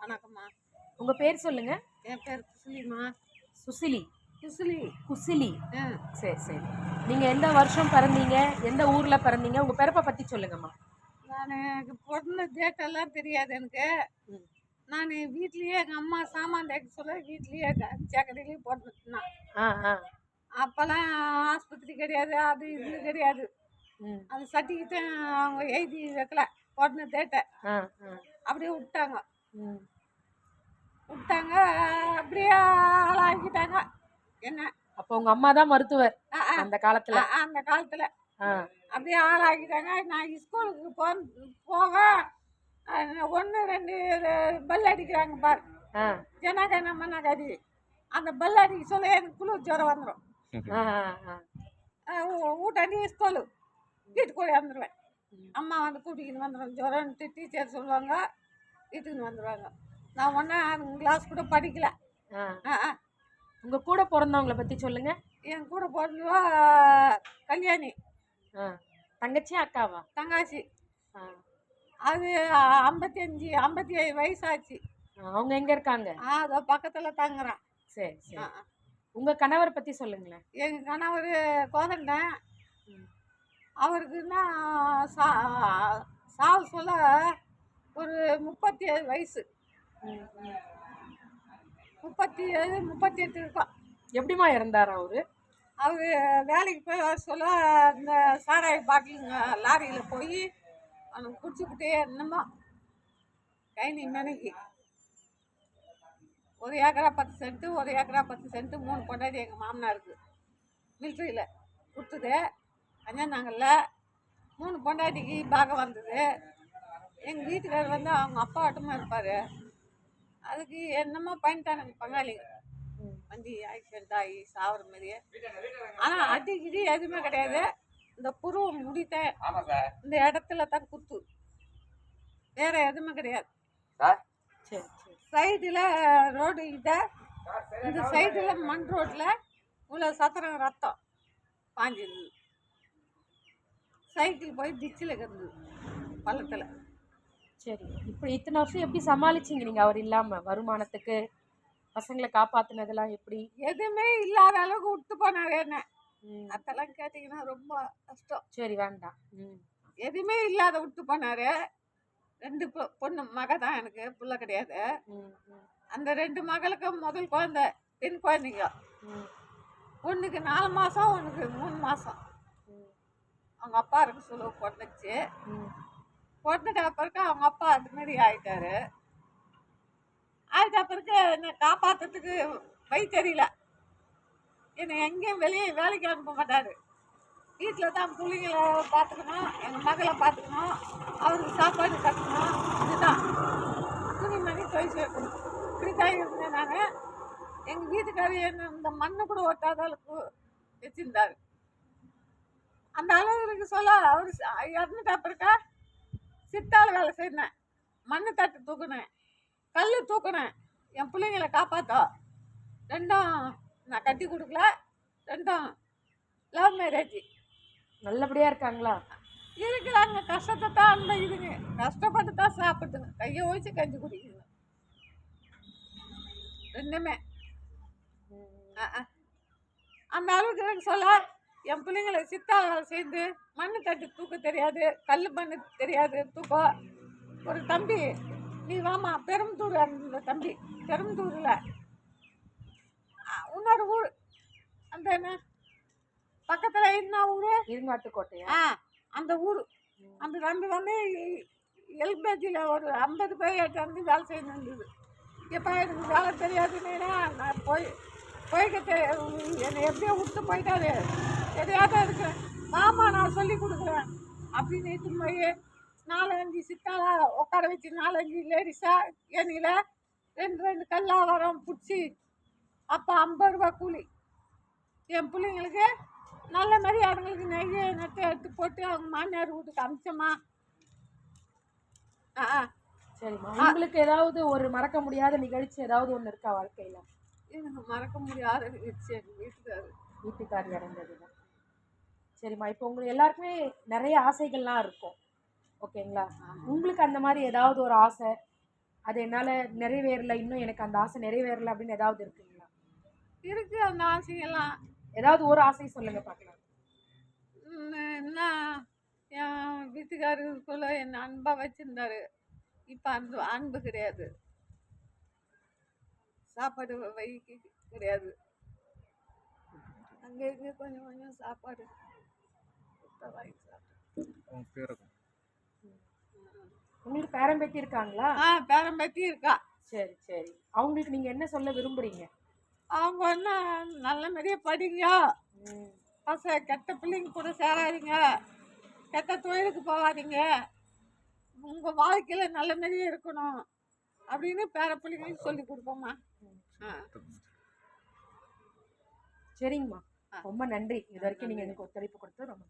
வணக்கம்மா. உங்க பேர் சொல்லுங்க. என் பேர் குசுலிம்மா. சுசிலி. குசுலி. குசிலி. ஆ. சரி சரி. நீங்க எந்த வருஷம் பிறந்தீங்க? எந்த ஊர்ல பிறந்தீங்க? உங்க பிறப்பை பத்தி சொல்லுங்கம்மா. எனக்கு பொண்ணு டேட்டெல்லாம் தெரியாது எனக்கு. ம். நான் வீட்லேயே எங்கள் அம்மா சாமான் தேய்க்க சொல்ல வீட்லேயே சேக்கடையிலேயே போட்டுருந்தான். ஆ ஆ. அப்போல்லாம் ஆஸ்பத்திரி கிடையாது, அது இது கிடையாது. ம். அது சர்டிஃபிகேட்டு அவங்க எழுதி வைக்கல, பொண்ணு டேட்டை ஆ ஆ. அப்படியே விட்டாங்க. ம். விட்டாங்க அப்படியே ஆளாக்கிட்டாங்க என்ன. அப்போ உங்க அம்மா தான் மருத்துவர் ஆ, ஆ. அந்த காலத்துல. அந்த காலத்தில் ஆ. அப்படியே ஆளாக்கிட்டாங்க. நான் ஸ்கூலுக்கு போக 1 2 பல் அடிக்கிறாங்க பார், ஆ. ஜனகன மனகதி. அந்த பல் அடிக்க சொல்ல எனக்கு குளிர் ஜுரம் வந்துடும். ஆ ஆ. வீட்டாண்டி ஸ்கூலு வீட்டுக்கு போய் வந்துடுவேன். அம்மா வந்து கூட்டிக்கின்னு வந்துடும், ஜுரம்ன்ட்டு டீச்சர் சொல்லுவாங்க, வீட்டுக்கு வந்துடுவாங்க. நான் ஒன்றா கிளாஸ் கூட படிக்கல. ஆ. ஆ. உங்க கூட பிறந்தவங்கள பத்தி சொல்லுங்க. என் கூட பிறந்தவா கல்யாணி. ஆ. தங்கச்சி அக்காவா? தங்காசி. ஆ. அது 57 வயசாச்சு. அவங்க எங்க இருக்காங்க? அதோ பக்கத்தில் தங்குறான். சரி சரி. உங்க கணவர் பத்தி சொல்லுங்களேன். எங்கள் கணவர் கோதண்டன். ம். அவருக்குன்னா சாவு சொல்ல ஒரு 37 வயசு. ம், ம். 37 38 இருக்கும். எப்படிம்மா இறந்தாரா அவரு? அவர் வேலைக்கு போய் வர சொல்ல இந்த சாராய பாட்டிலுங்க லாரியில் போய் அவனுக்கு குடிச்சுக்கிட்டே என்னமோ கைனி மனைக்கு 1 ஏக்கரா 10 சென்ட்டு 1 ஏக்கரா 10 சென்ட்டு 3 பொண்டாட்டி எங்கள் மாமனாருக்கு மிலிட்ரியில் கொடுத்தது. அஞ்சாந்தாங்கல்ல 3 பொண்டாட்டிக்கு பாகம் வந்தது. எங்கள் வீட்டுக்காரர் வந்து அவங்க அப்பா ஆட்டமாக இருப்பார். அதுக்கு என்னமோ பண்ணிட்டானுங்க பங்காளிங்க. வண்டி ஆக்சிடென்ட் ஆகி சாவர மாதிரியே. ஆனால் அடிக்கடி எதுவுமே கிடையாது. இந்த புருவம் முடித்த இந்த இடத்துல தான் குத்து, வேற எதுவுமே கிடையாது. சரி சரி. சைடில் ரோடு இந்த சைடில் மண் ரோட்டில் இவ்வளோ சத்திரம் ரத்தம் பாஞ்சிருந்தது. சைக்கிள் போய் டிச்சில் கிடந்தது பள்ளத்தில். சரி. இப்ப இத்தனை வருஷம் எப்படி சமாளிச்சீங்க நீங்க அவர் இல்லாம? வருமானத்துக்கு பசங்களை காப்பாத்துனதெல்லாம் எப்படி? எதுவுமே இல்லாத அளவுக்கு விட்டு போனார் என்ன. ம். அதெல்லாம் கேட்டிங்கன்னா ரொம்ப கஷ்டம். சரி வேண்டாம். ம். எதுவுமே இல்லாத விட்டு போனார். 2 பொண்ணு மக தான், எனக்கு புள்ள கிடையாது. ம், ம், அந்த 2 மகளுக்கும் முதல் குழந்தை பெண் குழந்தைங்க. ம், ஒன்றுக்கு 4 மாதம், ஒன்றுக்கு 3 மாதம். ம், அவங்க அப்பா இருக்க சொல்ல பிறந்துச்சு. ம். பிறந்துட்ட பிறகு அவங்க அப்பா அது மாதிரி ஆயிட்டாரு. ஆயிட்ட பிறகு என்னை காப்பாற்றுறதுக்கு வழி தெரியல. என்னை எங்கேயும் வெளியே வேலைக்கு அனுப்ப மாட்டார். வீட்டில் தான் பிள்ளைங்களை பார்த்துக்கணும், எங்கள் மகளை பார்த்துக்கணும், அவருக்கு சாப்பாடு கட்டணும். இதுதான் துணிமணி துவைச்சு வைக்கணும். இப்படி தான் இருந்தேன் நான். எங்கள் வீட்டுக்காரர் என்ன இந்த மண்ணை கூட ஒட்டாத அளவுக்கு வச்சுருந்தார். அந்த அளவுக்கு சொல்ல அவர் இறந்துட்டா பிறக்கா சித்தாள் வேலை செய்தேன், மண்ணு தட்டு தூக்குனேன், கல் தூக்குனேன், என் பிள்ளைங்களை காப்பாற்றோம். 2ம் நான் கட்டி கொடுக்கல, 2ம் லவ் மேரேஜ். நல்லபடியா இருக்காங்களா? இருக்கிறாங்க. கஷ்டத்தை தான் அந்த இதுங்க, கஷ்டப்பட்டு தான் சாப்பிட்டுங்க, கையை ஒழிச்சு கஞ்சி குடிக்குங்க 2மே. அந்த அளவுக்கு எனக்கு சொல்ல என் பிள்ளைங்களை சித்தாள் வேலை செய்து மண்ணு தட்டி தூக்க தெரியாது, கல் மண்ணு தெரியாது தூக்க. ஒரு தம்பி, நீ வாமா பெரும்புத்தூர், அந்த தம்பி பெரும்புத்தூரில் இன்னொரு ஊர், அந்த என்ன பக்கத்தில் என்ன ஊர், இருங்காட்டுக்கோட்டையா? அந்த ஊர். அந்த தம்பி வந்து எல்பிஜியில் ஒரு 50 பேர் வந்து வேலை செய்து இருந்தது. எப்போ எனக்கு வேலை தெரியாதுன்னா நான் போய்கிட்டு என்னை எப்படியோ விட்டு போயிட்டாரு. தெரியாத இருக்கு, மாமா நான் சொல்லி கொடுக்குறேன் அப்படின்னு இட்டுன்னு போய் 4-5 சித்தாளா உட்கார வச்சு 4-5 லேடிஸாக எண்ணில் 2 கல்லாவரம் பிடிச்சி அப்போ 50 ரூபா கூலி. என் பிள்ளைங்களுக்கு நல்ல மாதிரி அதுங்களுக்கு நெய்யை நட்டு எடுத்து போட்டு அவங்க மாமியார் வீட்டுக்கு அமிச்சம்மா. சரிம்மா. உங்களுக்கு ஏதாவது ஒரு மறக்க முடியாத நிகழ்ச்சி ஏதாவது ஒன்று இருக்கா வாழ்க்கையில? எனக்கு மறக்க முடியாத நிகழ்ச்சி எங்கள் வீட்டுக்கார் இறந்ததுதான். சரிம்மா. இப்போ உங்களுக்கு எல்லாருக்குமே நிறைய ஆசைகள்லாம் இருக்கும், ஓகேங்களா? உங்களுக்கு அந்த மாதிரி ஏதாவது ஒரு ஆசை, அது என்னால நிறைவேறல, இன்னும் எனக்கு அந்த ஆசை நிறைவேறல அப்படின்னு ஏதாவது இருக்குங்களா? இருக்கு அந்த ஆசையெல்லாம். ஏதாவது ஒரு ஆசை சொல்லுங்க பார்க்கலாம். என்ன என் வீட்டுக்காரருக்குள்ள என்ன அன்பா வச்சிருந்தாரு. இப்போ அன்பு அன்பு கிடையாது. சாப்பாடு வைக்க கிடையாது. அங்கே இங்கே கொஞ்சம் கொஞ்சம் சாப்பாடு கொடுத்தா வாங்கி சாப்பிட்டேன். உங்களுக்கு பேரம்பேத்தி இருக்காங்களா? பேரம்பேத்தி இருக்கா. சரி சரி. அவங்களுக்கு நீங்க என்ன சொல்ல விரும்புறீங்க? அவங்க என்ன நல்ல மாதிரியே படிங்க, கெட்ட பிள்ளைங்க கூட சேராதீங்க, கெட்ட தொழிலுக்கு போகாதீங்க, உங்கள் வாழ்க்கையில் நல்ல மாதிரியே இருக்கணும் அப்படின்னு பேர பிள்ளைங்களுக்கு சொல்லி கொடுப்போம்மா. சரிங்கம்மா, ரொம்ப நன்றி. இது வரைக்கும் நீங்க எனக்கு ஒத்துழைப்பு கொடுத்து ரொம்ப